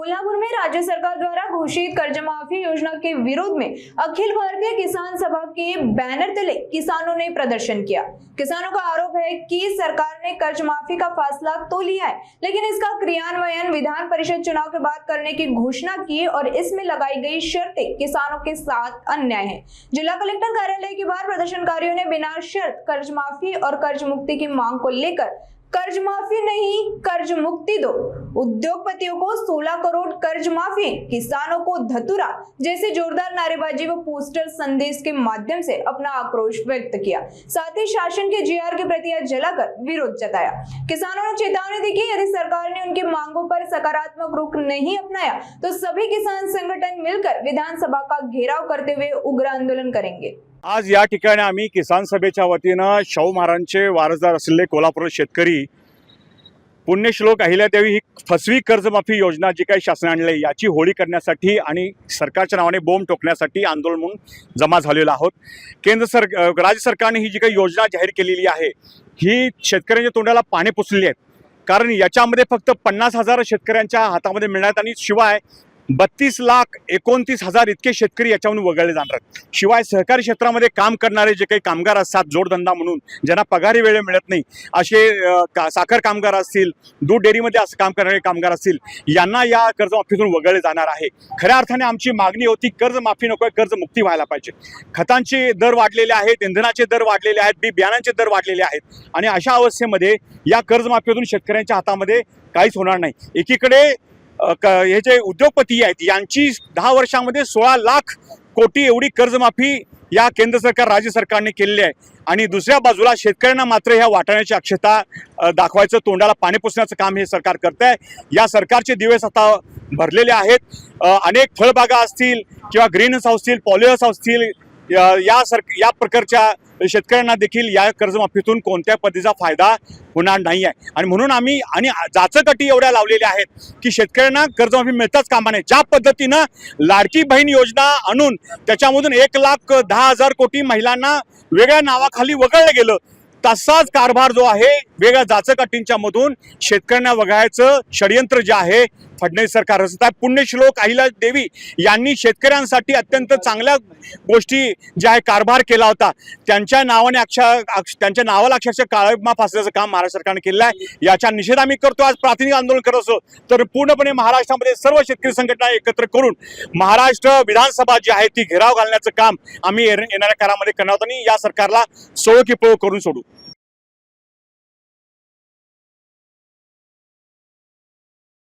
कोल्हापुर में राज्य सरकार द्वारा घोषित कर्ज माफी योजना के विरोध में अखिल भारतीय किसान सभा के बैनर तले किसानों ने प्रदर्शन किया। किसानों का आरोप है कि सरकार ने कर्ज माफी का फैसला तो लिया है, लेकिन इसका क्रियान्वयन विधान परिषद चुनाव के बाद करने की घोषणा की और इसमें लगाई गई शर्तें किसानों के साथ अन्याय है। जिला कलेक्टर कार्यालय के बाहर प्रदर्शनकारियों ने बिना शर्त कर्ज माफी और कर्ज मुक्ति की मांग को लेकर कर्ज माफी नहीं कर्ज मुक्ति दो, उद्योगपतियों को 16 करोड़ कर्ज माफी, किसानों को धतूरा जैसे जोरदार नारेबाजी व पोस्टर संदेश के माध्यम से अपना आक्रोश व्यक्त किया। साथ ही शासन के जीआर के प्रति जलाकर विरोध जताया। किसानों ने चेतावनी दी कि यदि सरकार ने उनकी मांगों पर सकारात्मक रुख नहीं अपनाया तो सभी किसान संगठन मिलकर विधानसभा का घेराव करते हुए उग्र आंदोलन करेंगे। आज या ठिकाणी आम्ही किसान सभेच्या वतीनं शाहू महाराजांचे वारसदार असलेले कोल्हापूर शेतकरी पुण्यश्लोक अहिल्यादेवी ही फसवी कर्जमाफी योजना जी काही शासन आणली याची होळी करण्यासाठी आणि सरकारच्या नावाने बोंब ठोकण्यासाठी आंदोलन म्हणून जमा झालेलो आहोत। राज्य सरकारने ही जी काही योजना जाहीर केलेली आहे ही शेतकऱ्यांच्या तोंडाला पाणी पुसलेली आहेत, कारण याच्यामध्ये फक्त 50,000 शेतकऱ्यांच्या हातामध्ये मिळणार आणि शिवाय 32,29,000 इतके शेतकरी याच्यावरून वगळले जाणार आहेत। शिवाय सहकारी क्षेत्रामध्ये काम करणारे जे काही कामगार असतात जोडधंदा म्हणून ज्यांना पगारी वेळ मिळत नाही असे साखर कामगार असतील, दूध डेअरीमध्ये असं काम करणारे कामगार असतील, यांना या कर्जमाफीतून वगळले जाणार आहे। खऱ्या अर्थाने आमची मागणी होती कर्जमाफी नको, कर्जमुक्ती व्हायला पाहिजे। खतांचे दर वाढलेले आहेत, इंधनाचे दर वाढलेले आहेत, बी बियाणांचे दर वाढलेले आहेत आणि अशा अवस्थेमध्ये या कर्जमाफीतून शेतकऱ्यांच्या हातामध्ये काहीच होणार नाही। एकीकडे हे जे उद्योगपती आहेत यांची 10 वर्षांमध्ये 16 लाख कोटी एवढी कर्जमाफी या केंद्र सरकार राज्य सरकारने केलेली आहे आणि दुसऱ्या बाजूला शेतकऱ्यांना मात्र ह्या वाटाण्याची अक्षता दाखवायचं, तोंडाला पाणी पुसण्याचं काम हे सरकार करते आहे। या सरकारचे दिवस आता भरलेले आहेत। अनेक फळबागा असतील किंवा ग्रीन हाऊस असतील, पॉली हाऊस असतील, या प्रकारच्या शेतकऱ्यांना देखील या कर्जमाफीतून कोणत्या पद्धतीचा फायदा होणार नाही आहे आणि म्हणून आम्ही आणि जाचकटी एवढ्या लावलेल्या आहेत की शेतकऱ्यांना कर्जमाफी मिळताच कामा नये। ज्या पद्धतीनं लाडकी बहीण योजना आणून त्याच्यामधून 1,10,000 कोटी महिलांना वेगळ्या नावाखाली वगळलं गेलं, तसाच कारभार जो आहे वेगळ्या जाचकटींच्या मधून शेतकऱ्यांना वगळायचं षडयंत्र जे आहे फडणवीस सरकार रचत आहे। पुण्यश्लोक अहिल्यादेवी यांनी शेतकऱ्यांसाठी अत्यंत चांगल्या गोष्टी जे आहे कारभार केला होता, त्यांच्या नावाने त्यांच्या नावाला अक्षरशः काळेमा फासल्याचं काम महाराष्ट्र सरकारने केलेलं आहे। याचा निषेध आम्ही करतो। आज प्रातिनिधिक आंदोलन करत असो तर पूर्णपणे महाराष्ट्रामध्ये सर्व शेतकरी संघटना एकत्र करून महाराष्ट्र विधानसभा जी आहे ती घेराव घालण्याचं काम आम्ही येणाऱ्या काळामध्ये करणार आहोत आणि या सरकारला सोळ की पळ करून सोडू।